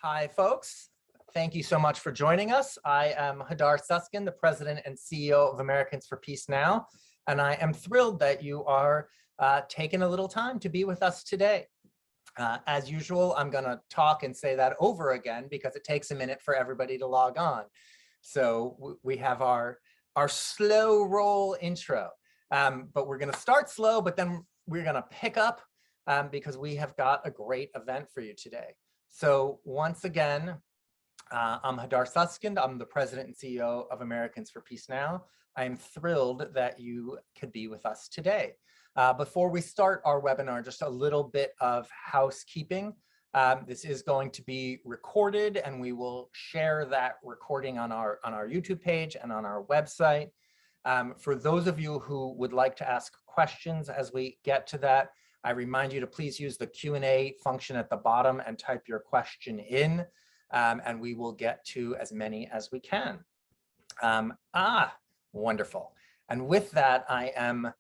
Hi, folks. Thank you so much for joining us. I am Hadar Susskind, the President and CEO of Americans for Peace Now, and I am thrilled that you are taking a little time to be with us today. As usual, I'm going to talk and say that over again because it takes a minute for everybody to log on. So we have our slow roll intro, but we're going to start slow, but then we're going to pick up because we have got a great event for you today. So once again, I'm Hadar Susskind. I'm the President and CEO of Americans for Peace Now. I am thrilled that you could be with us today. Before we start our webinar, just a little bit of housekeeping. This is going to be recorded, and we will share that recording on our YouTube page and on our website. For those of you who would like to ask questions as we get to that, I remind you to please use the Q&A function at the bottom and type your question in, and we will get to as many as we can. Wonderful. And with that, I am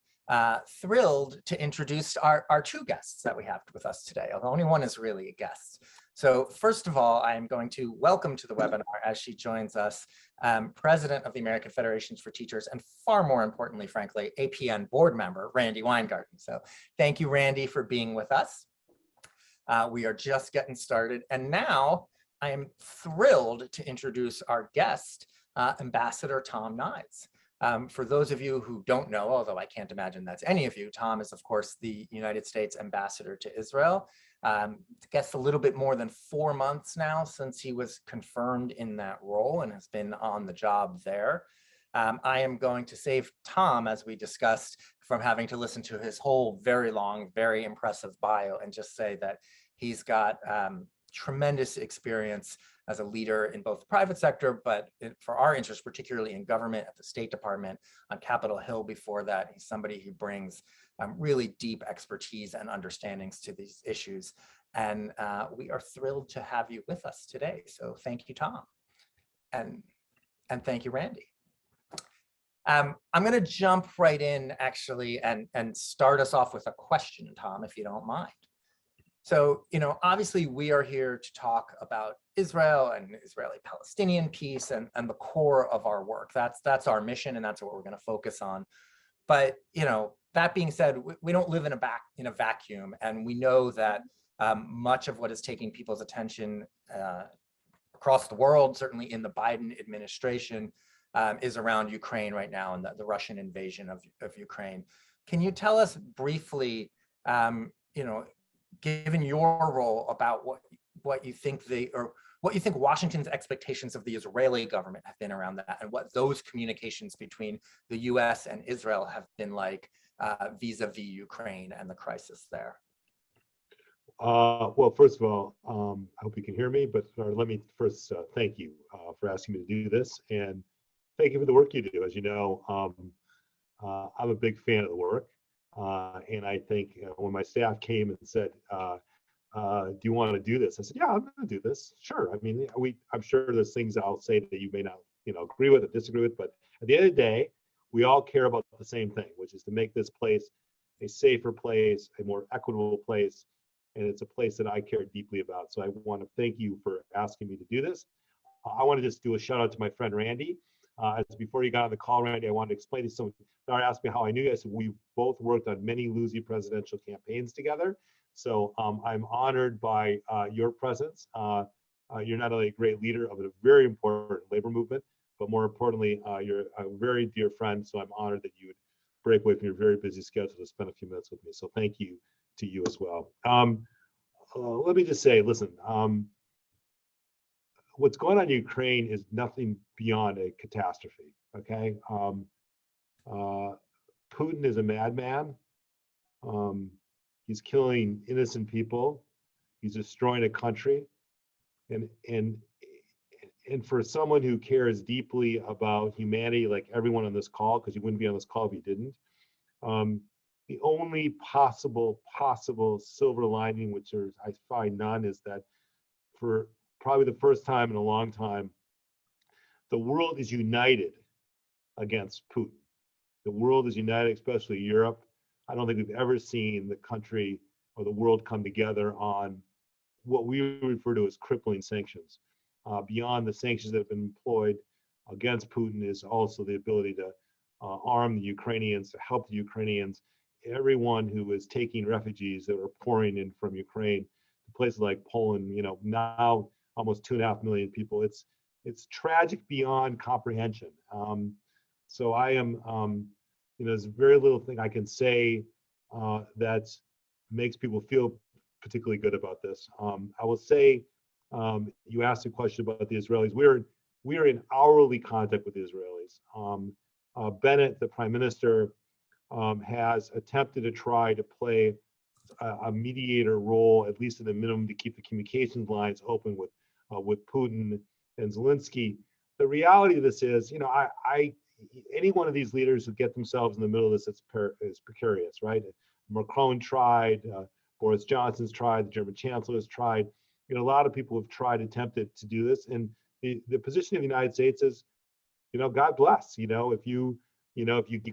thrilled to introduce our two guests that we have with us today, although only one is really a guest. So first of all, I am going to welcome to the webinar as she joins us, President of the American Federations for Teachers, and far more importantly, frankly, APN Board member, Randi Weingarten. So thank you, Randi, for being with us. We are just getting started. And now I am thrilled to introduce our guest, Ambassador Tom Nides. For those of you who don't know, although I can't imagine that's any of you, Tom is, of course, the United States ambassador to Israel. I guess a little bit more than 4 months now since he was confirmed in that role and has been on the job there. I am going to save Tom, as we discussed, from having to listen to his whole very long, very impressive bio and just say that he's got tremendous experience as a leader in both the private sector, but for our interest, particularly in government, at the State Department, on Capitol Hill before that. He's somebody who brings really deep expertise and understandings to these issues. And we are thrilled to have you with us today. So thank you, Tom. And thank you, Randi. I'm going to jump right in, actually, and start us off with a question, Tom, if you don't mind. So, obviously we are here to talk about Israel and Israeli-Palestinian peace and the core of our work. That's our mission, and that's what we're going to focus on. But, that being said, we don't live in a vacuum, and we know that much of what is taking people's attention across the world, certainly in the Biden administration, is around Ukraine right now and the Russian invasion of Ukraine. Can you tell us briefly, given your role, about what you think what you think Washington's expectations of the Israeli government have been around that, and what those communications between the U.S. and Israel have been like vis-a-vis Ukraine and the crisis there? Well, first of all, I hope you can hear me, but let me first thank you for asking me to do this, and thank you for the work you do. As you know, I'm a big fan of the work. And I think when my staff came and said, do you want to do this? I said, yeah, I'm going to do this. Sure. I mean, I'm sure there's things I'll say that you may not, agree with or disagree with, but at the end of the day, we all care about the same thing, which is to make this place a safer place, a more equitable place. And it's a place that I care deeply about. So I want to thank you for asking me to do this. I want to just do a shout out to my friend Randi. Before you got on the call, Randi, I wanted to explain to someone. Dara asked me how I knew you. I said we've both worked on many Lucy presidential campaigns together. So I'm honored by your presence. You're not only a great leader of a very important labor movement, but more importantly, you're a very dear friend. So I'm honored that you would break away from your very busy schedule to spend a few minutes with me. So thank you to you as well. Let me just say, listen. What's going on in Ukraine is nothing beyond a catastrophe, okay? Putin is a madman. He's killing innocent people. He's destroying a country. And for someone who cares deeply about humanity, like everyone on this call, because you wouldn't be on this call if you didn't, the only possible silver lining, which I find none, is that for probably the first time in a long time, the world is united against Putin. The world is united, especially Europe. I don't think we've ever seen the country or the world come together on what we refer to as crippling sanctions. Beyond the sanctions that have been employed against Putin is also the ability to arm the Ukrainians, to help the Ukrainians, everyone who is taking refugees that are pouring in from Ukraine to places like Poland, now almost 2.5 million people. It's tragic beyond comprehension. So I am, there's very little thing I can say that makes people feel particularly good about this. I will say, you asked a question about the Israelis. We are in hourly contact with the Israelis. Bennett, the prime minister, has attempted to try to play a mediator role, at least in the minimum, to keep the communications lines open with Putin and Zelensky. The reality of this is, any one of these leaders who get themselves in the middle of this is precarious, right? Macron tried, Boris Johnson's tried, the German chancellor has tried. A lot of people have attempted to do this, and the position of the United States is, God bless. If you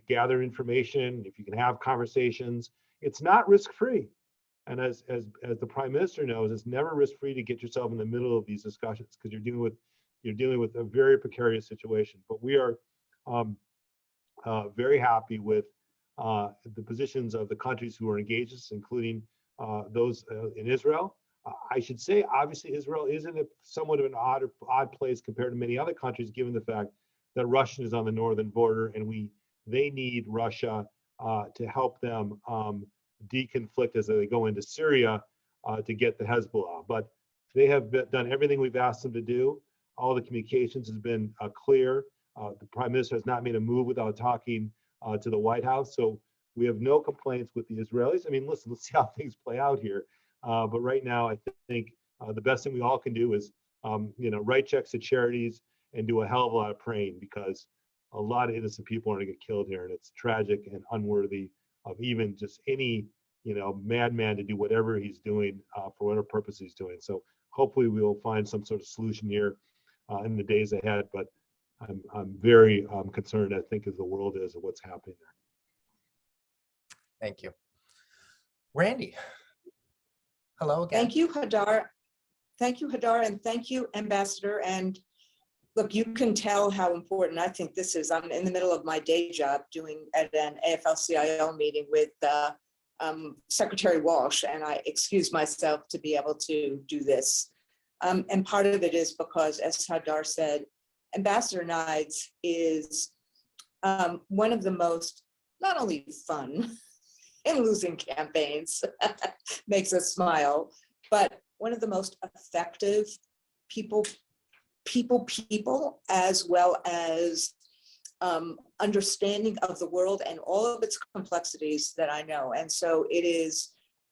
gather information, if you can have conversations, it's not risk-free. And as the prime minister knows, it's never risk-free to get yourself in the middle of these discussions, because you're dealing with a very precarious situation. But we are very happy with the positions of the countries who are engaged, including those in Israel. I should say, obviously, Israel is in somewhat of an odd place compared to many other countries, given the fact that Russia is on the northern border, and they need Russia to help them deconflict as they go into Syria to get the Hezbollah. But they have done everything we've asked them to do. All the communications has been clear. The prime minister has not made a move without talking to the White House. So we have no complaints with the Israelis. I mean, listen, let's see how things play out here. But right now, I think the best thing we all can do is, write checks to charities and do a hell of a lot of praying, because a lot of innocent people are going to get killed here, and it's tragic and unworthy of even just any, madman to do whatever he's doing for whatever purpose he's doing. So hopefully we will find some sort of solution here in the days ahead. But I'm very concerned, I think, as the world is, of what's happening there. Thank you. Randi. Hello again. Thank you, Hadar. Thank you, Hadar, and thank you, Ambassador. And look, you can tell how important I think this is. I'm in the middle of my day job doing at an AFL-CIO meeting with Secretary Walsh, and I excused myself to be able to do this. And part of it is because, as Hadar said, Ambassador Nides is one of the most, not only fun in losing campaigns, makes us smile, but one of the most effective people, as well as understanding of the world and all of its complexities that I know. And so it is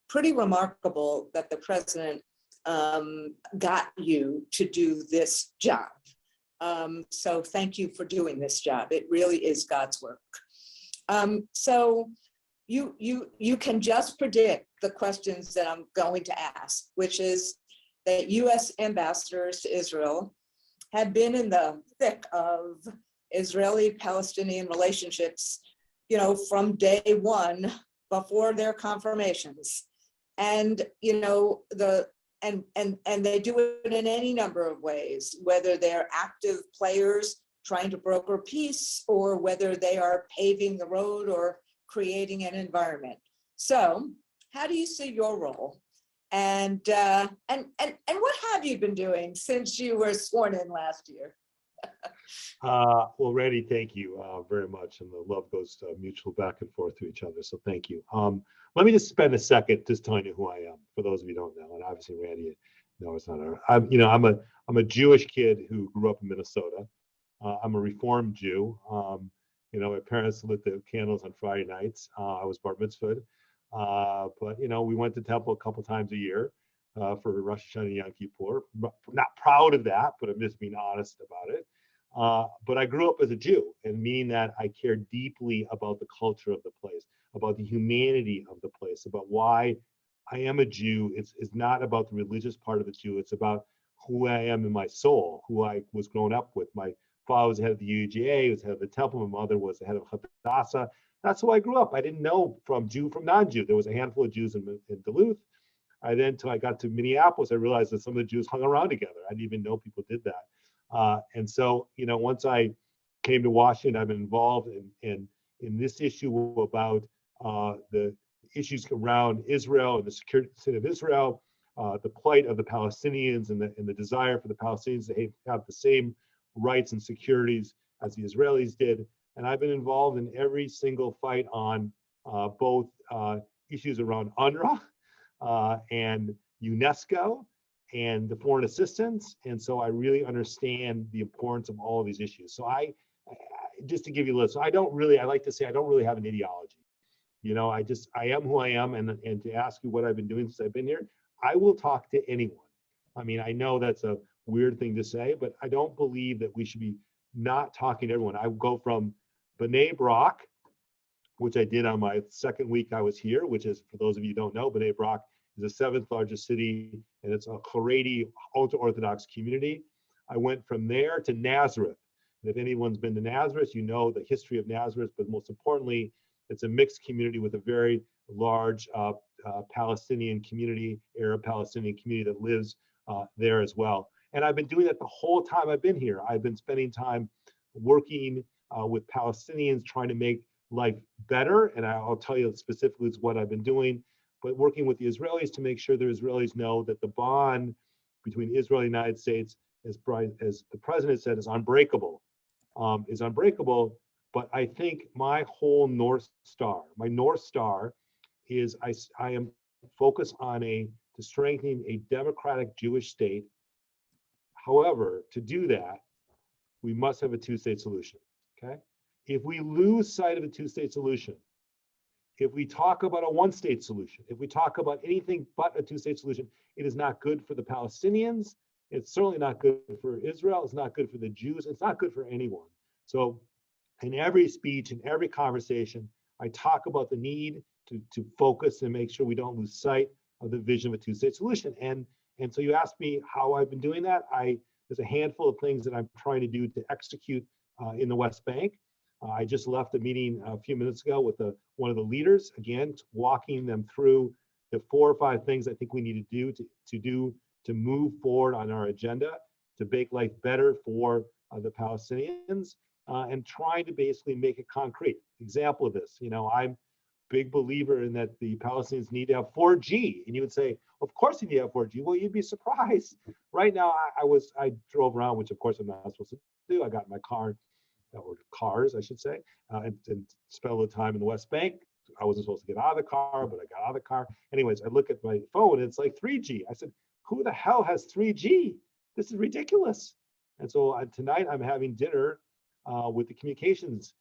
pretty remarkable that the president got you to do this job. So thank you for doing this job. It really is God's work. So you can just predict the questions that I'm going to ask, which is that U.S. ambassadors to Israel had been in the thick of Israeli-Palestinian relationships, from day one, before their confirmations. And, and they do it in any number of ways, whether they're active players trying to broker peace, or whether they are paving the road or creating an environment. So how do you see your role? And what have you been doing since you were sworn in last year? Well, Randi, thank you very much. And the love goes mutual back and forth to each other. So thank you. Let me just spend a second just telling you who I am, for those of you who don't know. And obviously, Randi, no, it's not. I'm a Jewish kid who grew up in Minnesota. I'm a Reformed Jew. My parents lit the candles on Friday nights. I was bar mitzvahed. But we went to temple a couple times a year for Rosh Hashanah and Yom Kippur. Not proud of that, but I'm just being honest about it. But I grew up as a Jew, and meaning that I care deeply about the culture of the place, about the humanity of the place, about why I am a Jew. It's not about the religious part of the Jew. It's about who I am in my soul, who I was growing up with. My father was the head of the UGA, was head of the temple. My mother was the head of Hadassah. That's who I grew up. I didn't know from Jew from non-Jew. There was a handful of Jews in Duluth. Until I got to Minneapolis, I realized that some of the Jews hung around together. I didn't even know people did that. And so, once I came to Washington, I've been involved in this issue about the issues around Israel and the security state of Israel, the plight of the Palestinians and the desire for the Palestinians to have the same rights and securities as the Israelis did. And I've been involved in every single fight on both issues around UNRWA and UNESCO and the foreign assistance. And so I really understand the importance of all of these issues. So just to give you a list, I like to say I don't really have an ideology. I am who I am, and to ask you what I've been doing since I've been here, I will talk to anyone. I mean, I know that's a weird thing to say, but I don't believe that we should be not talking to everyone. I go from B'nai Brak, which I did on my second week I was here, which is, for those of you who don't know, B'nai Brak is the 7th largest city, and it's a Haredi ultra-Orthodox community. I went from there to Nazareth. And if anyone's been to Nazareth, you know the history of Nazareth, but most importantly, it's a mixed community with a very large Palestinian community, Arab Palestinian community that lives there as well. And I've been doing that the whole time I've been here. I've been spending time working with Palestinians, trying to make life better. And I'll tell you specifically what I've been doing, but working with the Israelis to make sure the Israelis know that the bond between Israel and the United States, as the president said, is unbreakable. But I think my whole North Star is I am focused on to strengthening a democratic Jewish state. However, to do that, we must have a two-state solution, okay? If we lose sight of a two-state solution, if we talk about a one-state solution, if we talk about anything but a two-state solution, it is not good for the Palestinians. It's certainly not good for Israel. It's not good for the Jews. It's not good for anyone. So in every speech, in every conversation, I talk about the need to focus and make sure we don't lose sight of the vision of a two-state solution. And so you asked me how I've been doing that. There's a handful of things that I'm trying to do to execute in the West Bank. I just left a meeting a few minutes ago with one of the leaders, again, walking them through the 4 or 5 things I think we need to do to move forward on our agenda to make life better for the Palestinians, and trying to basically make it concrete. Example of this, I'm a big believer in that the Palestinians need to have 4G. And you would say, of course you need to have 4G. Well, you'd be surprised. Right now, I drove around, which of course I'm not supposed to do. I got in my car, or cars, I should say, and spent a little time in the West Bank. I wasn't supposed to get out of the car, but I got out of the car. Anyways, I look at my phone, and it's like 3G. I said, who the hell has 3G? This is ridiculous. And so tonight I'm having dinner with the communications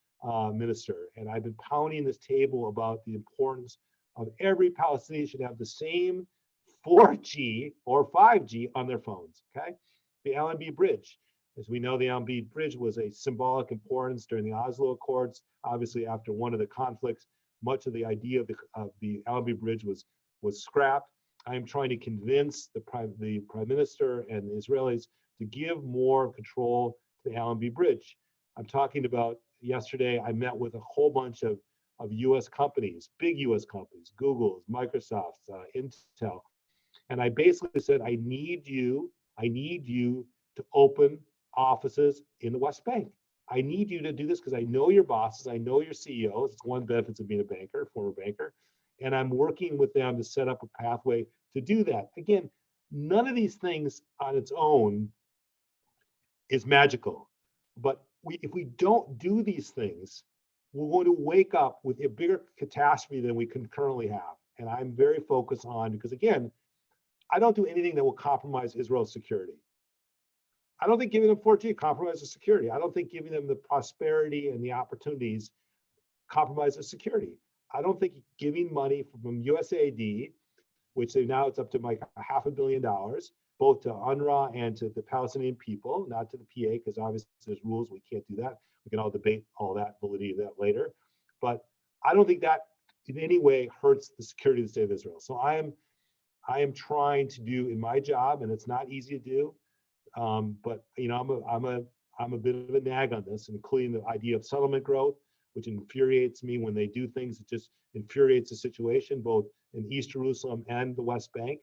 minister, and I've been pounding this table about the importance of every Palestinian should have the same 4G or 5G on their phones, okay? The Allenby Bridge. As we know, the Allenby Bridge was a symbolic importance during the Oslo Accords. Obviously, after one of the conflicts, much of the idea of the Allenby Bridge was scrapped. I am trying to convince the Prime Minister and the Israelis to give more control to the Allenby Bridge. I'm talking about yesterday, I met with a whole bunch of US companies, big US companies, Google's, Microsoft's, Intel. And I basically said, I need you to open offices in the West Bank. I need you to do this because I know your bosses, I know your CEOs. It's one of the benefits of being a banker, former banker. And I'm working with them to set up a pathway to do that. Again, none of these things on its own is magical. But if we don't do these things, we're going to wake up with a bigger catastrophe than we can currently have. And I'm very focused on, because again, I don't do anything that will compromise Israel's security. I don't think giving them 4G compromises security. I don't think giving them the prosperity and the opportunities compromises security. I don't think giving money from USAID, which now it's up to like $500 million, both to UNRWA and to the Palestinian people, not to the PA, because obviously there's rules, we can't do that. We can all debate all that, validity of that later. But I don't think that in any way hurts the security of the state of Israel. So I am trying to do in my job, and it's not easy to do, but I'm a bit of a nag on this, including the idea of settlement growth, which infuriates me when they do things. It just infuriates the situation, both in East Jerusalem and the West Bank.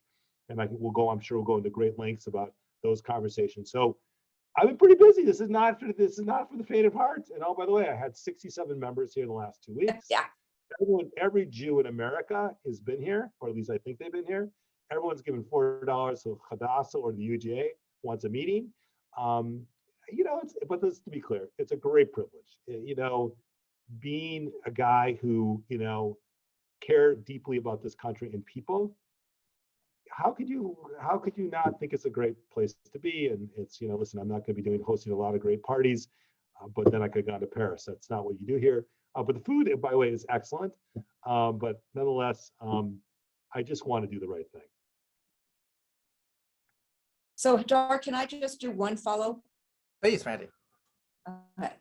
and I'm sure we'll go into great lengths about those conversations. So I've been pretty busy. This is not for the faint of heart. And oh, by the way, I had 67 members here in the last 2 weeks. Yeah. Every Jew in America has been here, or at least I think they've been here. Everyone's given $4, so Hadassah or the UGA wants a meeting. But let's to be clear, it's a great privilege. Being a guy who, care deeply about this country and people. How could you not think it's a great place to be? And it's, listen, I'm not going to be hosting a lot of great parties, but then I could have gone to Paris. That's not what you do here. But the food, by the way, is excellent. But nonetheless, I just want to do the right thing. So, Hadar, can I just do one follow? Please, Randy. Okay.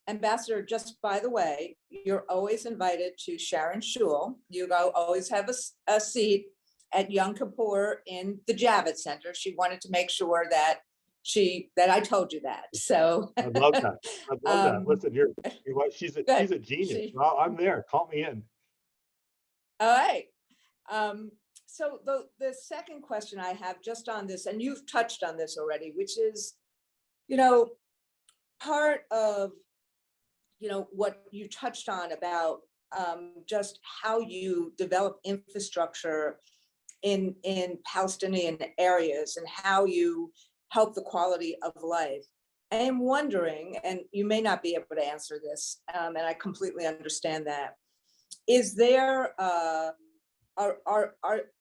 Ambassador, just by the way, you're always invited to Sharon Shul. You always have a seat at Yom Kippur in the Javits Center. She wanted to make sure that I told you that. So I love that. I love that. Listen, she's a genius. Well, I'm there. Call me in. All right. So the second question I have just on this, and you've touched on this already, which is, part of, what you touched on about just how you develop infrastructure in Palestinian areas and how you help the quality of life. I am wondering, and you may not be able to answer this, and I completely understand that. Is there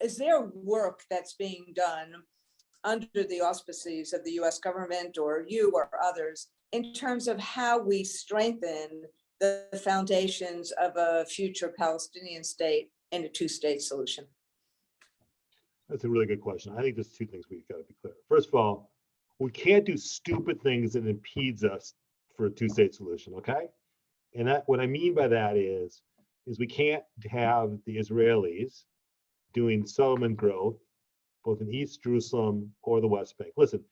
is there work that's being done under the auspices of the U.S. government or you or others in terms of how we strengthen the foundations of a future Palestinian state and a two-state solution? That's a really good question. I think there's two things we've got to be clear. First of all, we can't do stupid things that impedes us for a two-state solution, okay? And that what I mean by that is we can't have the Israelis doing settlement growth, both in East Jerusalem or the West Bank. Listen,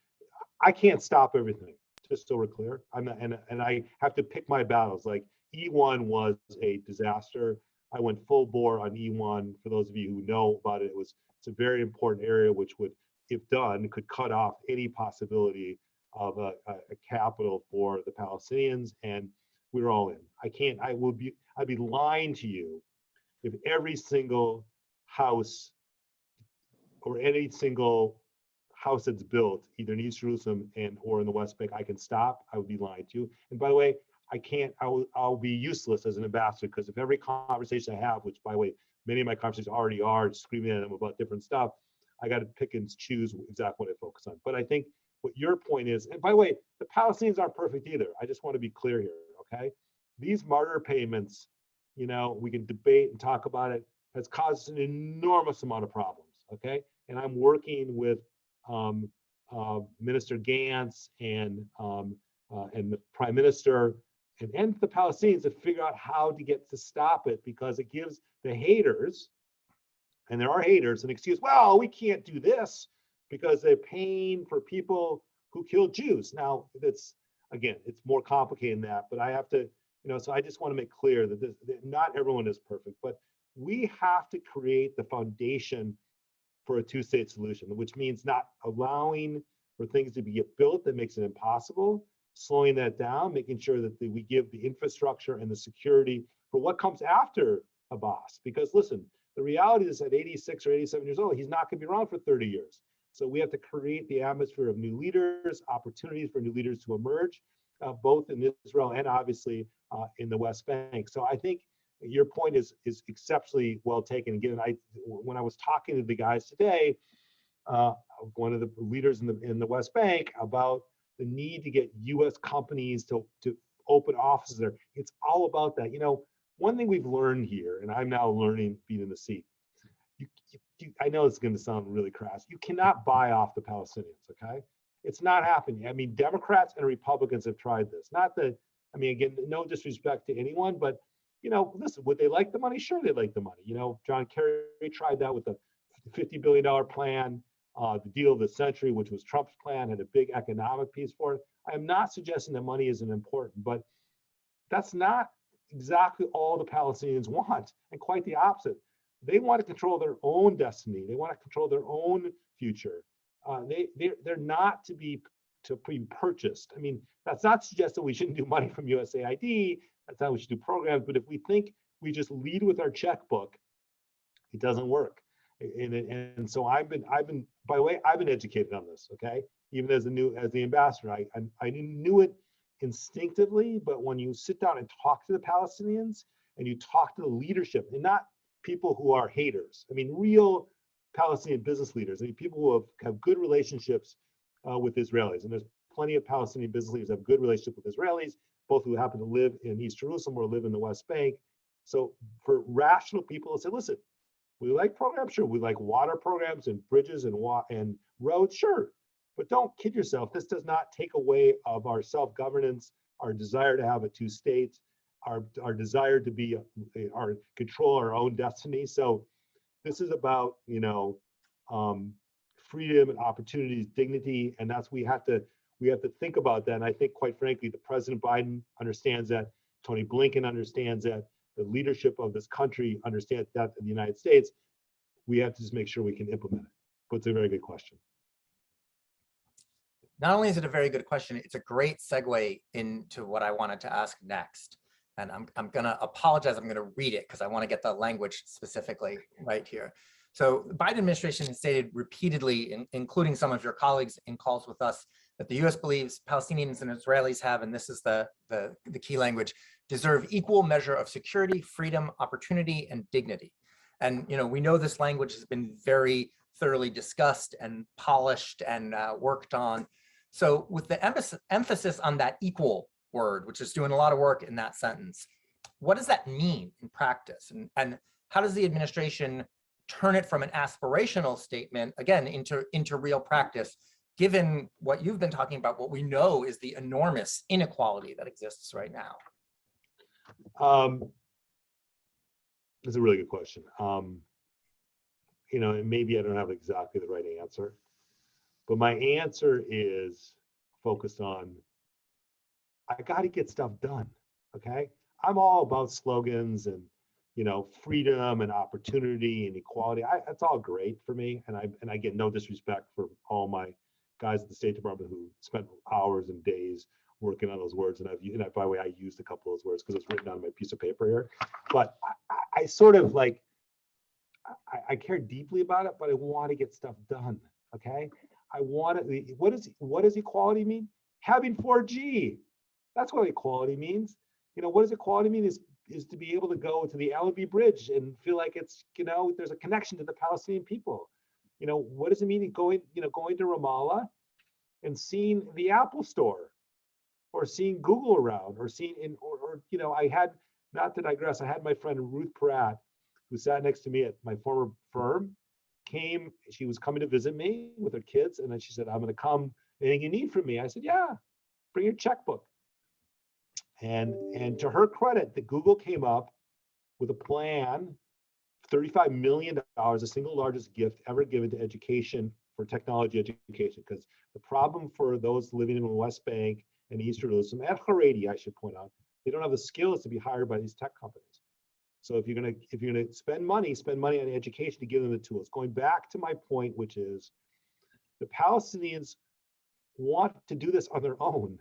I can't stop everything, just so we're clear. I'm not, and I have to pick my battles. Like E1 was a disaster. I went full bore on E1. For those of you who know about it, it's a very important area which would, if done, could cut off any possibility of a capital for the Palestinians, and we're all in. I'd be lying to you if every single house or any single house that's built either in East Jerusalem or in the West Bank I can stop. I would be lying to you. And by the way, I'll be useless as an ambassador, because if every conversation I have, which by the way, many of my conversations already are screaming at them about different stuff, I got to pick and choose exactly what I focus on. But I think what your point is, and by the way, the Palestinians aren't perfect either. I just want to be clear here, okay? These martyr payments, we can debate and talk about it, has caused an enormous amount of problems, okay? And I'm working with Minister Gantz and the Prime Minister and the Palestinians to figure out how to stop it, because it gives the haters, and there are haters, an excuse, well, we can't do this because they're paying for people who killed Jews. Now, it's more complicated than that, but I have to, so I just want to make clear that not everyone is perfect, but we have to create the foundation for a two-state solution, which means not allowing for things to get built that makes it impossible, slowing that down, making sure that we give the infrastructure and the security for what comes after Abbas. Because listen, the reality is at 86 or 87 years old, he's not going to be around for 30 years. So we have to create the atmosphere of new leaders, opportunities for new leaders to emerge, both in Israel and obviously in the West Bank. So I think your point is exceptionally well taken. Again, when I was talking to the guys today, one of the leaders in the West Bank, about the need to get U.S. companies to open offices there. It's all about that. One thing we've learned here, and I'm now learning being in the seat, I know it's going to sound really crass. You cannot buy off the Palestinians, okay? It's not happening. I mean, Democrats and Republicans have tried this. Again, no disrespect to anyone, but listen, would they like the money? Sure, they like the money. John Kerry tried that with the $50 billion plan. The deal of the century, which was Trump's plan, had a big economic piece for it. I am not suggesting that money isn't important, but that's not exactly all the Palestinians want, and quite the opposite. they want to control their own destiny. They want to control their own future. They're not to be purchased. I mean, that's not to suggest that we shouldn't do money from USAID. That's how we should do programs. But if we think we just lead with our checkbook, it doesn't work. And so I've been by the way, I've been educated on this. Okay, even as the ambassador, I knew it instinctively. But when you sit down and talk to the Palestinians and you talk to the leadership, and not people who are haters, I mean, real Palestinian business leaders, I mean, people who have good relationships with Israelis, and there's plenty of Palestinian business leaders who have good relationship with Israelis, both who happen to live in East Jerusalem or live in the West Bank. So for rational people to say, listen, we like programs, sure, we like water programs and bridges and roads, sure, but don't kid yourself. This does not take away of our self-governance, our desire to have a two states, our desire to be our control our own destiny. So this is about, you know, freedom and opportunities, dignity, and that's we have to think about that. And I think, quite frankly, the President Biden understands that. Tony Blinken understands that. The leadership of this country understands that in the United States. We have to just make sure we can implement it. But it's a very good question. Not only is it a very good question, it's a great segue into what I wanted to ask next. And I'm going to apologize. I'm going to read it because I want to get the language specifically right here. So the Biden administration has stated repeatedly, including some of your colleagues in calls with us, that the U.S. believes Palestinians and Israelis have, and this is the key language, deserve equal measure of security, freedom, opportunity, and dignity. And you know, we know this language has been very thoroughly discussed and polished and worked on. So with the emphasis on that equal word, which is doing a lot of work in that sentence, what does that mean in practice? And how does the administration turn it from an aspirational statement, again, into real practice, given what you've been talking about, what we know is the enormous inequality that exists right now? That's a really good question. You know, and maybe I don't have exactly the right answer, but my answer is focused on, I got to get stuff done. Okay. I'm all about slogans and, you know, freedom and opportunity and equality. That's all great for me. And I get no disrespect for all my guys at the State Department who spent hours and days working on those words. And by the way, I used a couple of those words because it's written on my piece of paper here. But I sort of like, I care deeply about it, but I want to get stuff done. Okay. I want to, what does equality mean? Having 4G. That's what equality means. You know, what does equality mean is to be able to go to the Allenby Bridge and feel like it's, you know, there's a connection to the Palestinian people. You know, what does it mean going to Ramallah and seeing the Apple Store or seeing Google around or seeing you know, I had, not to digress, I had my friend Ruth Pratt, who sat next to me at my former firm, she was coming to visit me with her kids. And then she said, I'm going to come, anything you need from me? I said, yeah, bring your checkbook. And to her credit, that Google came up with a plan, $35 million, the single largest gift ever given to education, for technology education. Because the problem for those living in the West Bank and East Jerusalem, and Haredi, I should point out, they don't have the skills to be hired by these tech companies. So if you're gonna spend money on education to give them the tools. Going back to my point, which is the Palestinians want to do this on their own.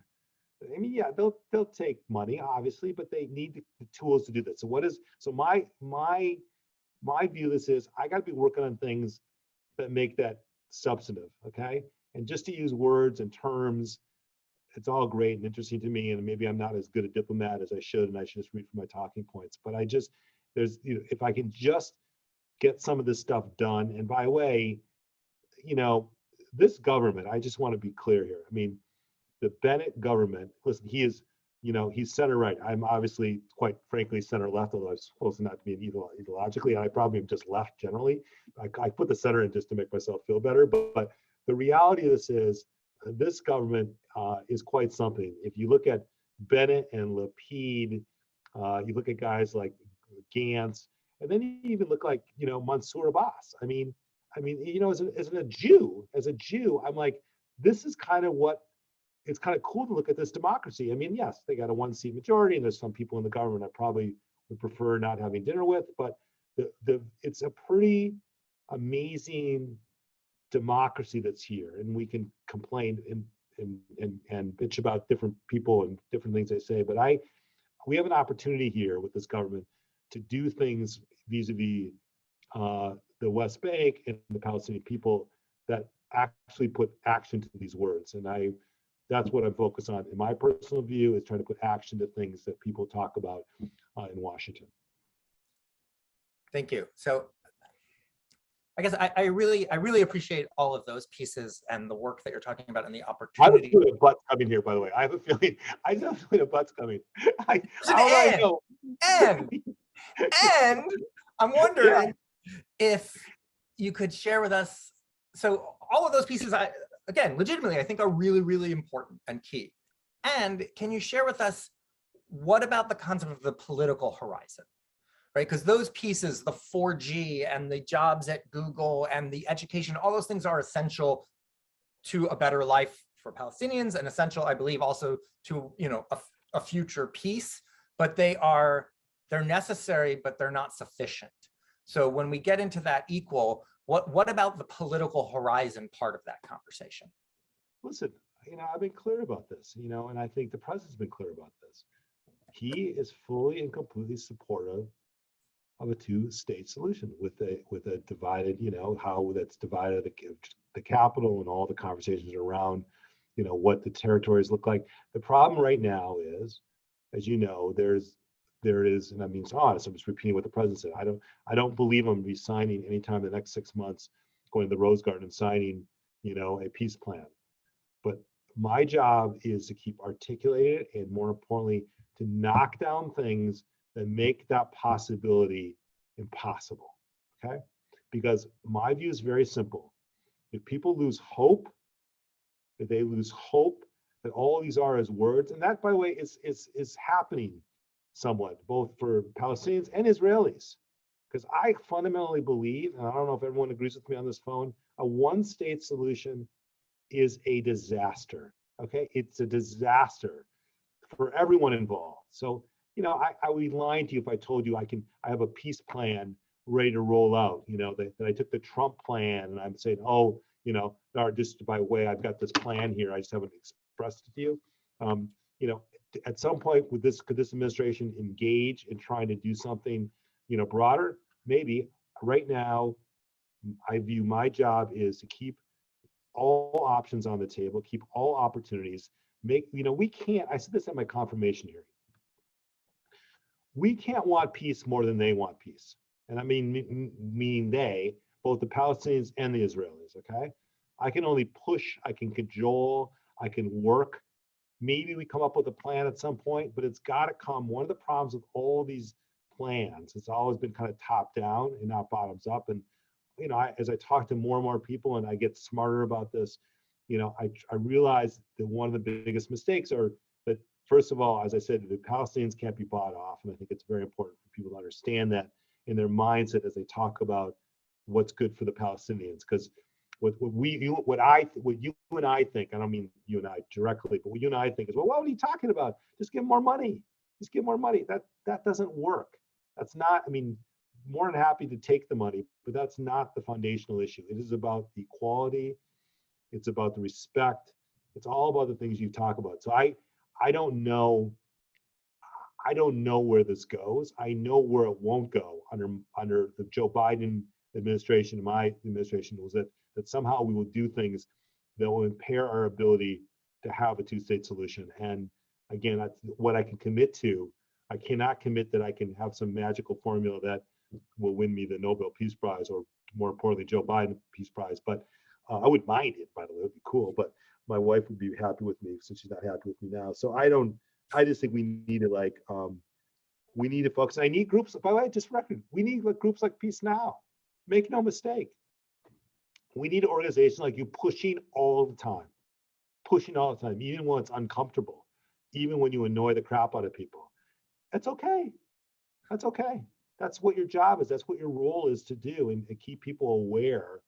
I mean, yeah, they'll take money, obviously, but they need the tools to do this. So my view of this is, I got to be working on things that make that substantive, okay? And just to use words and terms, it's all great and interesting to me, and maybe I'm not as good a diplomat as I should, and I should just read from my talking points. But there's, you know, if I can just get some of this stuff done. And by the way, you know, this government, I just want to be clear here. I mean, the Bennett government, listen, he is, you know, he's center right. I'm obviously, quite frankly, center left, although I'm supposed to not to be ideologically, and I probably am just left generally. I put the center in just to make myself feel better. But the reality of this is, this government is quite something. If you look at Bennett and Lapid, you look at guys like Gantz, and then you even look like, you know, Mansour Abbas. I mean, you know, as a Jew, I'm like, this is kind of what, it's kind of cool to look at this democracy. I mean, yes, they got a 1-seat majority, and there's some people in the government I probably would prefer not having dinner with, but it's a pretty amazing democracy that's here, and we can complain and bitch about different people and different things they say, but we have an opportunity here with this government to do things vis-a-vis the West Bank and the Palestinian people that actually put action to these words. And that's what I'm focused on. In my personal view, is trying to put action to things that people talk about in Washington. Thank you. So I guess I really appreciate all of those pieces and the work that you're talking about and the I have a opportunity. feeling a butt's coming here, by the way. I have a feeling a butt's coming. How do I know? And I'm wondering if you could share with us, so all of those pieces, again, legitimately, I think are really, really important and key. And can you share with us, what about the concept of the political horizon? Right, because those pieces, the 4G and the jobs at Google and the education, all those things are essential to a better life for Palestinians, and essential, I believe, also to a future peace. But they're necessary, but they're not sufficient. So when we get into that equal, what about the political horizon part of that conversation? Listen, I've been clear about this, and I think the president's been clear about this. He is fully and completely supportive of a two-state solution with a divided, how that's divided the capital and all the conversations around, what the territories look like. The problem right now is, as you know, there is, and I'm being honest, I'm just repeating what the president said. I don't believe I'm going to be signing anytime in the next 6 months, going to the Rose Garden and signing, a peace plan. But my job is to keep articulating it, and more importantly, to knock down things that make that possibility impossible, okay? Because my view is very simple. If people lose hope, if they lose hope that all these are as words, and that, by the way, is happening somewhat, both for Palestinians and Israelis, because I fundamentally believe, and I don't know if everyone agrees with me on this phone, a one-state solution is a disaster, okay? It's a disaster for everyone involved. So, I would be lying to you if I told you I have a peace plan ready to roll out, that I took the Trump plan and I'm saying, just by the way, I've got this plan here, I just haven't expressed it to you. At some point, could this administration engage in trying to do something, broader? Maybe. Right now, I view my job is to keep all options on the table, keep all opportunities, we can't, I said this at my confirmation hearing, we can't want peace more than they want peace. And I meaning they, both the Palestinians and the Israelis, okay? I can only push, I can cajole, I can work. Maybe we come up with a plan at some point, but it's got to come. One of the problems with all these plans, it's always been kind of top down and not bottoms up. And, as I talk to more and more people and I get smarter about this, I realize that one of the biggest mistakes are that, first of all, as I said, the Palestinians can't be bought off. And I think it's very important for people to understand that in their mindset as they talk about what's good for the Palestinians. Because what you and I think, I don't mean you and I directly, but what you and I think is, well, what are you talking about? Just give more money. Just give more money. That doesn't work. That's not, more than happy to take the money, but that's not the foundational issue. It is about the equality. It's about the respect. It's all about the things you talk about. So I don't know where this goes. I know where it won't go under the Joe Biden administration, my administration, was that somehow we will do things that will impair our ability to have a two-state solution. And again, that's what I can commit to. I cannot commit that I can have some magical formula that will win me the Nobel Peace Prize, or more importantly, Joe Biden Peace Prize. But I would mind it, by the way, it would be cool. But my wife would be happy with me since she's not happy with me now. So I just think we need to focus. I need groups, by the way, just record. We need groups like Peace Now. Make no mistake. We need organizations like you pushing all the time, even when it's uncomfortable, even when you annoy the crap out of people. That's okay. That's okay. That's what your job is. That's what your role is to do, and keep people aware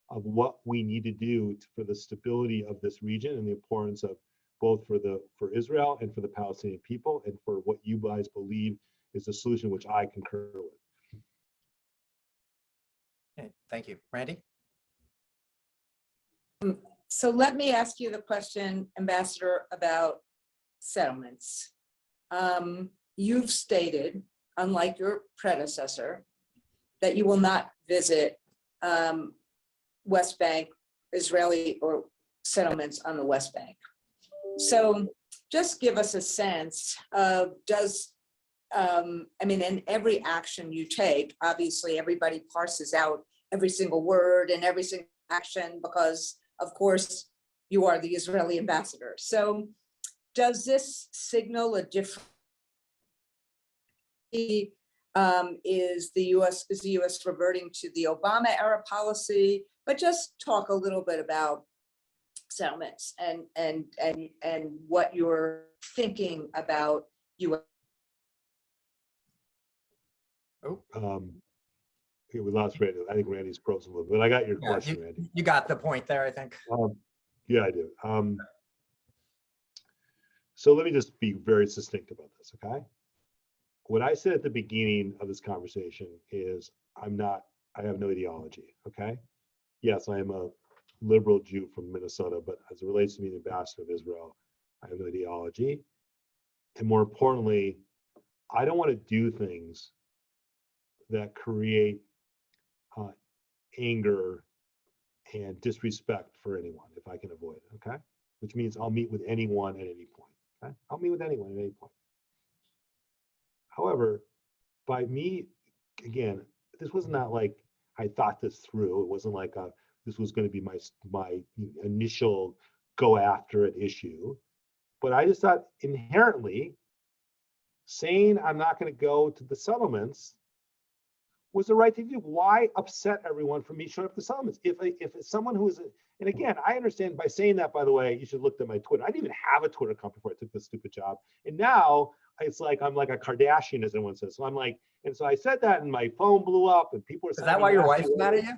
of what we need to do for the stability of this region and the importance of both for Israel and for the Palestinian people, and for what you guys believe is the solution, which I concur with. Okay, thank you. Randy? So let me ask you the question, Ambassador, about settlements. You've stated, unlike your predecessor, that you will not visit West Bank, Israeli or settlements on the West Bank. So just give us a sense of I mean, in every action you take, obviously everybody parses out every single word and every single action because, of course, you are the Israeli ambassador. So does this signal a different, is the US reverting to the Obama era policy? But just talk a little bit about settlements and what you're thinking about US. Oh, Okay, we lost Randy. I think Randy's frozen a little bit. I got your yeah, question, Randy. you got the point there, I think. Yeah, I do. So let me just be very succinct about this, okay? What I said at the beginning of this conversation is I have no ideology, okay? Yes, I am a liberal Jew from Minnesota, but as it relates to me, the ambassador of Israel, I have no ideology. And more importantly, I don't want to do things that create anger and disrespect for anyone if I can avoid it, okay? Which means I'll meet with anyone at any point, okay? I'll meet with anyone at any point. However, by me, again, this was not like I thought this through. It wasn't like this was going to be my initial go after it issue. But I just thought inherently saying I'm not going to go to the settlements was the right thing to do. Why upset everyone for me showing up to settlements? If it's someone who is, and again, I understand by saying that, by the way, you should look at my Twitter. I didn't even have a Twitter account before I took this stupid job. And now it's like, I'm like a Kardashian, as everyone says. So I'm like, and so I said that and my phone blew up and people were saying, is that why your wife's mad at you?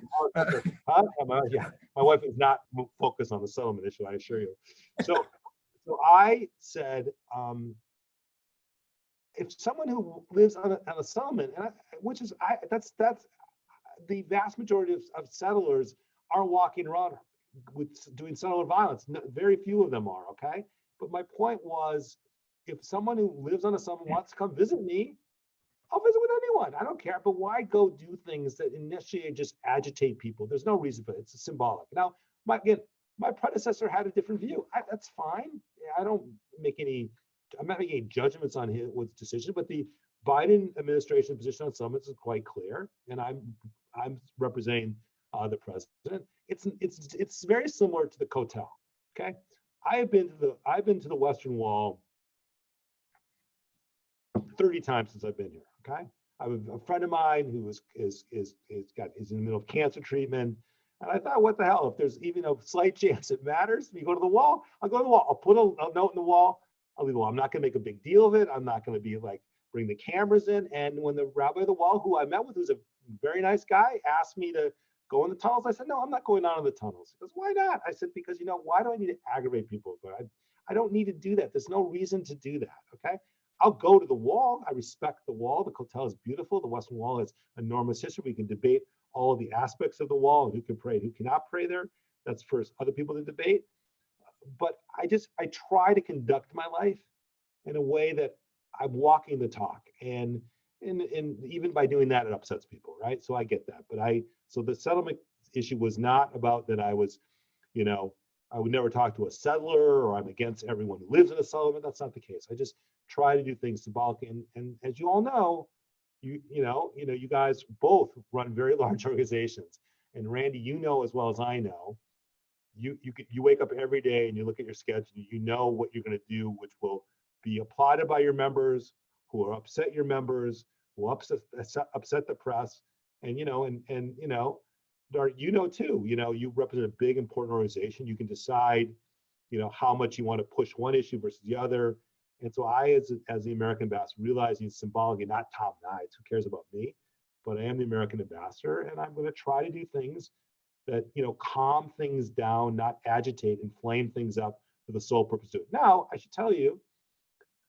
Yeah, my wife is not focused on the settlement issue, I assure you. So I said, if someone who lives on a settlement, that's the vast majority of settlers are walking around doing settler violence. Very few of them are, okay? But my point was, if someone who lives on a settlement wants to come visit me, I'll visit with anyone. I don't care. But why go do things that initially just agitate people? There's no reason for it. It's symbolic. Now, my predecessor had a different view. That's fine. I'm not making any judgments on his decision, but the Biden administration position on settlements is quite clear, and I'm representing the president. It's very similar to the Kotel. Okay, I've been to the Western Wall 30 times since I've been here. Okay, I have a friend of mine who is in the middle of cancer treatment. And I thought, what the hell? If there's even a slight chance it matters, you go to the wall, I'll go to the wall. I'll put a note in the wall. I'll leave the wall. I'm not going to make a big deal of it. I'm not going to be like, bring the cameras in. And when the rabbi of the wall, who I met with, who's a very nice guy, asked me to go in the tunnels, I said, no, I'm not going down in the tunnels. He goes, why not? I said, because, why do I need to aggravate people? I don't need to do that. There's no reason to do that, okay? I'll go to the wall. I respect the wall. The Kotel is beautiful. The Western Wall has enormous history. We can debate all of the aspects of the wall and who can pray and who cannot pray there. That's for other people to debate. But I try to conduct my life in a way that I'm walking the talk. And even by doing that, it upsets people, right? So I get that. So the settlement issue was not about that I was, I would never talk to a settler or I'm against everyone who lives in a settlement. That's not the case. I just try to do things symbolically. And as you all know, you guys both run very large organizations. And Randy, as well as I know, you wake up every day and you look at your schedule, you know what you're going to do, which will be applauded by your members, who will upset your members, who will upset the press. And too, you represent a big, important organization. You can decide, how much you want to push one issue versus the other. And so I, as the American ambassador, realizing symbolic, not Tom Nides, who cares about me, but I am the American ambassador, and I'm going to try to do things that, calm things down, not agitate, inflame things up for the sole purpose of it. Now, I should tell you,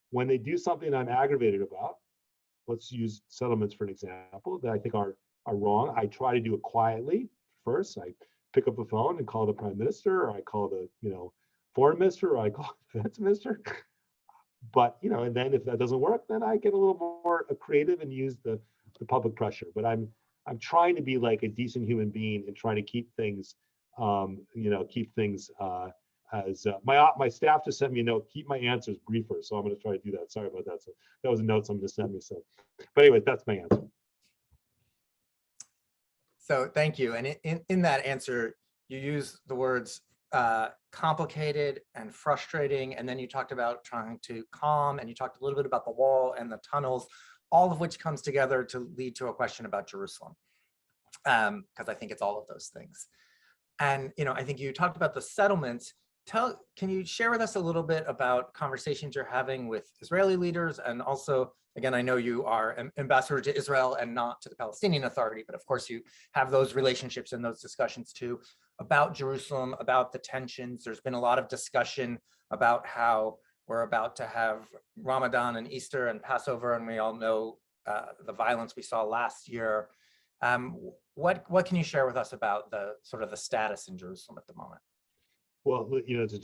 when they do something I'm aggravated about, let's use settlements for an example, that I think are are wrong. I try to do it quietly first. I pick up the phone and call the prime minister, or I call the, foreign minister, or I call the defense minister. But, and then if that doesn't work, then I get a little more creative and use the public pressure. But I'm trying to be like a decent human being and trying to keep things, as my staff just sent me a note, keep my answers briefer. So I'm going to try to do that. Sorry about that. So that was a note someone just sent me. So, but anyway, that's my answer. So thank you. And in that answer, you use the words complicated and frustrating. And then you talked about trying to calm, and you talked a little bit about the wall and the tunnels, all of which comes together to lead to a question about Jerusalem. Because I think it's all of those things. And, I think you talked about the settlements. Can you share with us a little bit about conversations you're having with Israeli leaders? And also, again, I know you are an ambassador to Israel and not to the Palestinian Authority, but of course you have those relationships and those discussions too, about Jerusalem, about the tensions. There's been a lot of discussion about how we're about to have Ramadan and Easter and Passover, and we all know the violence we saw last year. What can you share with us about the sort of the status in Jerusalem at the moment? Well, there's a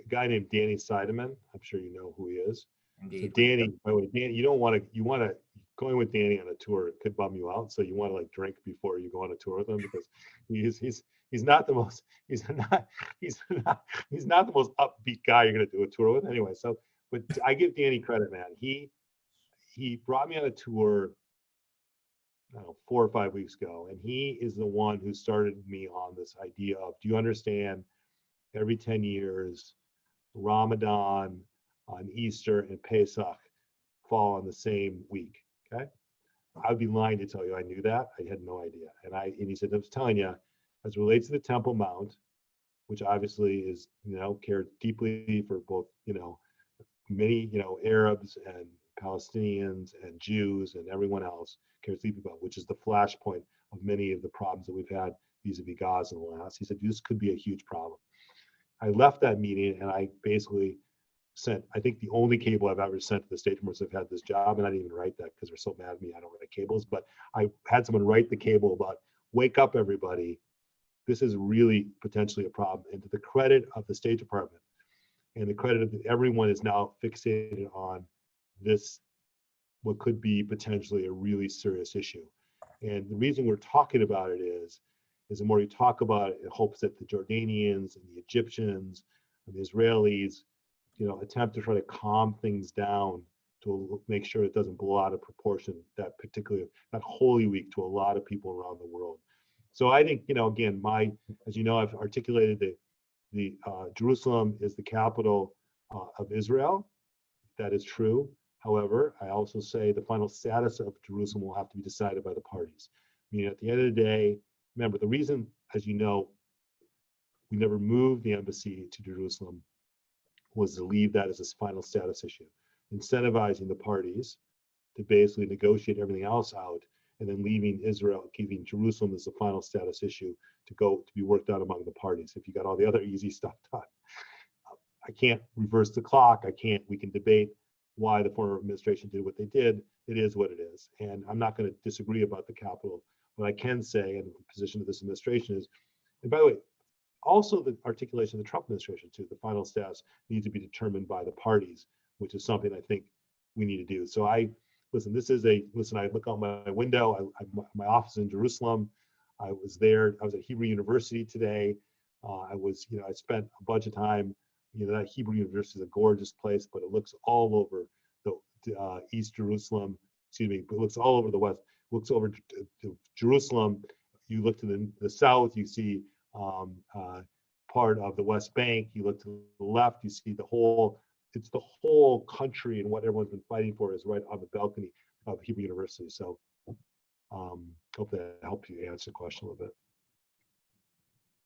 guy named Danny Seidemann. I'm sure you know who he is. Indeed. So Danny, by the way, Danny, you want to going with Danny on a tour, it could bum you out. So you want to like drink before you go on a tour with him, because he's not the most upbeat guy you're going to do a tour with anyway. So, but I give Danny credit, man. He brought me on a tour, I don't know, 4 or 5 weeks ago, and he is the one who started me on this idea of, do you understand? Every 10 years, Ramadan, on Easter, and Pesach fall on the same week. Okay, I'd be lying to tell you I knew that. I had no idea. And he said, I was telling you, as it relates to the Temple Mount, which obviously is, cared deeply for both, many, Arabs and Palestinians and Jews and everyone else cares deeply about, which is the flashpoint of many of the problems that we've had vis-a-vis Gaza in the last. He said, this could be a huge problem. I left that meeting and I basically sent, I think the only cable I've ever sent to the State Department since I've had this job, and I didn't even write that because they're so mad at me, I don't write cables, but I had someone write the cable about, wake up everybody, this is really potentially a problem. And to the credit of the State Department and the credit of everyone is now fixated on this, what could be potentially a really serious issue. And the reason we're talking about it is the more you talk about it, it hopes that the Jordanians and the Egyptians and the Israelis, attempt to try to calm things down to make sure it doesn't blow out of proportion, that Holy Week to a lot of people around the world. So I think, again, as you know, I've articulated the Jerusalem is the capital of Israel. That is true. However, I also say the final status of Jerusalem will have to be decided by the parties. I mean, at the end of the day, remember, the reason, as you know, we never moved the embassy to Jerusalem was to leave that as a final status issue, incentivizing the parties to basically negotiate everything else out, and then leaving Israel, keeping Jerusalem as the final status issue to be worked out among the parties. If you got all the other easy stuff done, I can't reverse the clock. We can debate why the former administration did what they did. It is what it is. And I'm not going to disagree about the capital. What I can say, and the position of this administration is, and by the way, also the articulation of the Trump administration too, the final status needs to be determined by the parties, which is something I think we need to do. So I look out my window, my office in Jerusalem. I was at Hebrew University today. I spent a bunch of time, that Hebrew University is a gorgeous place, but it looks all over the East Jerusalem, it looks all over the West, looks over to Jerusalem. You look to the south, you see part of the West Bank. You look to the left, you see the whole country, and what everyone's been fighting for is right on the balcony of Hebrew University. So hope that helps you answer the question a little bit.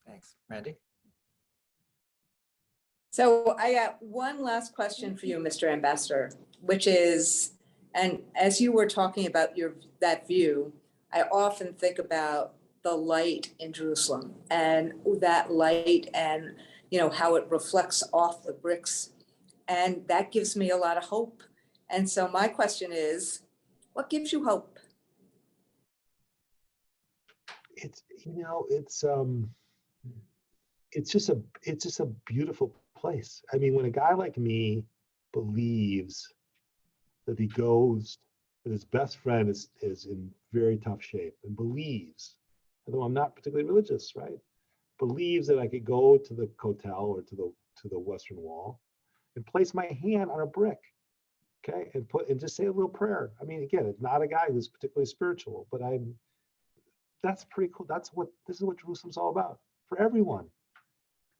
Thanks. Randi? So I got one last question for you, Mr. Ambassador, which is, and as you were talking about that view, I often think about the light in Jerusalem and that light and, how it reflects off the bricks. And that gives me a lot of hope. And so my question is, what gives you hope? it's, it's just a beautiful place. I mean, when a guy like me believes that that his best friend is in very tough shape, and believes, although I'm not particularly religious, right? Believes that I could go to the Kotel or to the Western Wall and place my hand on a brick, okay, and just say a little prayer. I mean, again, it's not a guy who's particularly spiritual, but that's pretty cool. This is what Jerusalem's all about for everyone.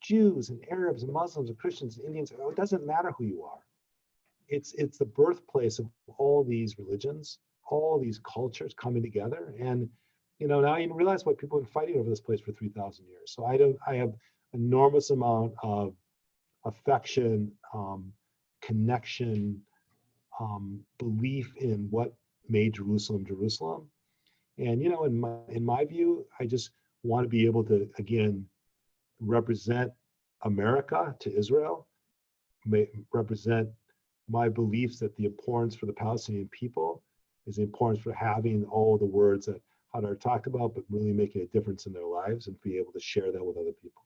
Jews and Arabs and Muslims and Christians and Indians. It doesn't matter who you are. It's the birthplace of all these religions, all these cultures coming together. And now you realize why people have been fighting over this place for 3,000 years. So I have enormous amount of affection, connection, belief in what made Jerusalem Jerusalem. And in my view, I just want to be able to again represent America to Israel, represent my beliefs that the importance for the Palestinian people is the importance for having all the words that Hadar talked about, but really making a difference in their lives and be able to share that with other people.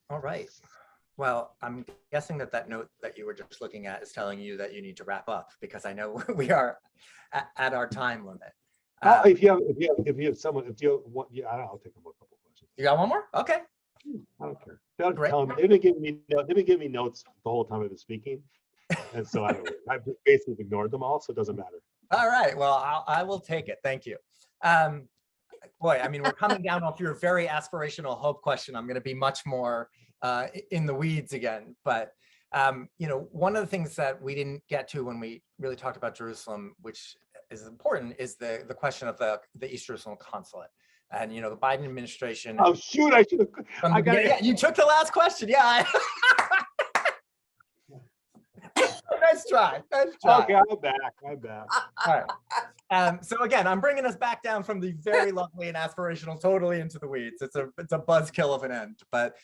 All right. Well, I'm guessing that note that you were just looking at is telling you that you need to wrap up, because I know we are at our time limit. If you have someone, if you want, yeah, I'll take a couple questions. You got one more? Okay. I don't care. They've Great. been giving me notes the whole time I've been speaking, and so I've basically ignored them all, so it doesn't matter. All right. Well, I will take it. Thank you. Boy, I mean, we're coming down off your very aspirational hope question. I'm going to be much more in the weeds again. But, one of the things that we didn't get to when we really talked about Jerusalem, which is important, is the question of the East Jerusalem consulate. And, the Biden administration. Oh, shoot. I should have. Yeah, you took the last question. Yeah. Nice try. Okay, I'm back. All right. So again, I'm bringing us back down from the very lovely and aspirational totally into the weeds. It's a buzzkill of an end. But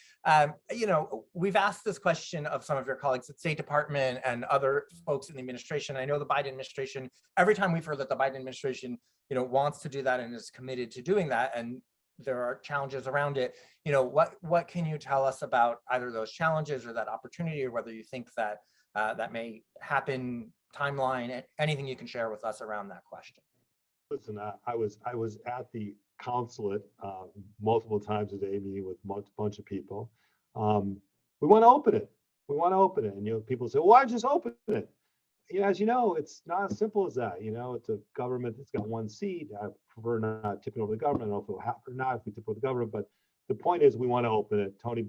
we've asked this question of some of your colleagues at State Department and other folks in the administration. I know the Biden administration, every time we've heard that the Biden administration, wants to do that and is committed to doing that, and there are challenges around it. What can you tell us about either those challenges or that opportunity, or whether you think that that may happen, timeline, anything you can share with us around that question? Listen, I was at the consulate multiple times a day, meeting with a bunch of people. We want to open it. And people say, well, why just open it? As you know, it's not as simple as that. It's a government that's got one seat. I prefer not tipping over the government. I don't know if it'll happen or not if we tip over the government, but the point is we want to open it. Tony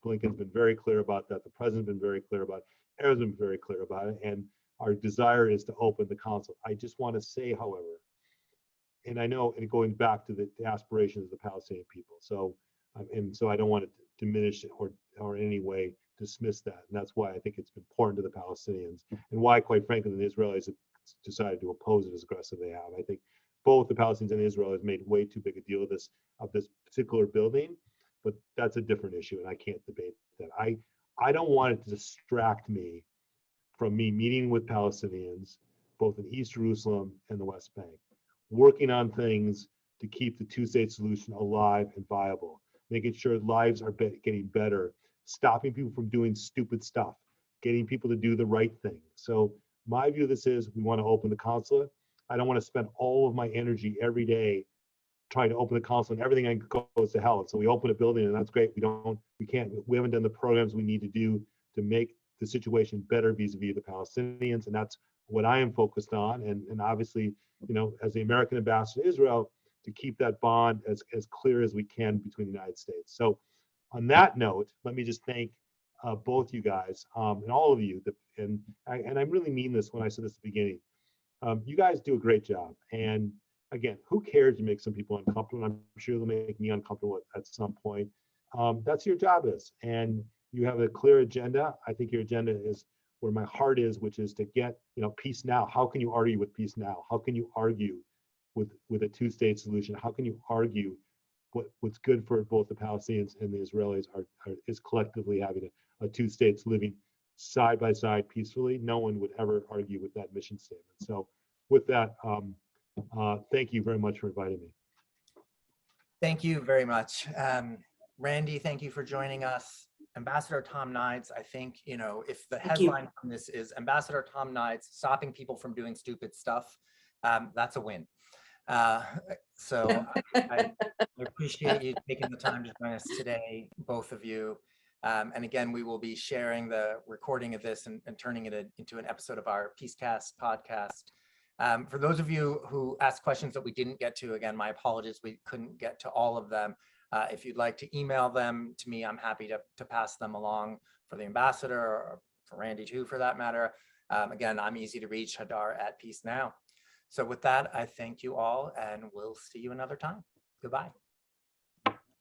Blinken's been very clear about that. The president's been very clear about it. Everyone's been very clear about it. And our desire is to open the consulate. I just want to say, however, and I know, and going back to the aspirations of the Palestinian people. So I don't want to diminish or in any way dismiss that. And that's why I think it's important to the Palestinians, and why, quite frankly, the Israelis have decided to oppose it as aggressively they have. I think both the Palestinians and Israel have made way too big a deal of this particular building, but that's a different issue, and I can't debate that. I don't want it to distract me from me meeting with Palestinians, both in East Jerusalem and the West Bank, working on things to keep the two-state solution alive and viable, making sure lives are getting better, stopping people from doing stupid stuff, getting people to do the right thing. So my view of this is we want to open the consulate. I don't want to spend all of my energy every day trying to open the consulate and everything goes to hell. And so we open a building and that's great. We haven't done the programs we need to do to make the situation better vis-a-vis the Palestinians. And that's what I am focused on. And obviously, as the American ambassador to Israel, to keep that bond as clear as we can between the United States. So on that note, let me just thank both you guys and all of you. And I really mean this when I said this at the beginning. You guys do a great job. And again, who cares to make some people uncomfortable? I'm sure they'll make me uncomfortable at some point. That's your job is. And you have a clear agenda. I think your agenda is where my heart is, which is to get, peace now. How can you argue with peace now? How can you argue with a two-state solution? How can you argue what's good for both the Palestinians and the Israelis is collectively having a two states living side by side peacefully? No one would ever argue with that mission statement. So with that, Thank you very much for inviting me. Thank you very much. Randy, thank you for joining us. Ambassador Tom Nides, I think, you know, if the headline from this is Ambassador Tom Nides stopping people from doing stupid stuff, that's a win. So I appreciate you taking the time to join us today, both of you. And again, we will be sharing the recording of this and turning it into an episode of our Peacecast podcast. For those of you who asked questions that we didn't get to, again, my apologies, we couldn't get to all of them. If you'd like to email them to me, I'm happy to pass them along for the ambassador or for Randy too, for that matter. Again, I'm easy to reach, Hadar@peacenow. So with that, I thank you all and we'll see you another time. Goodbye.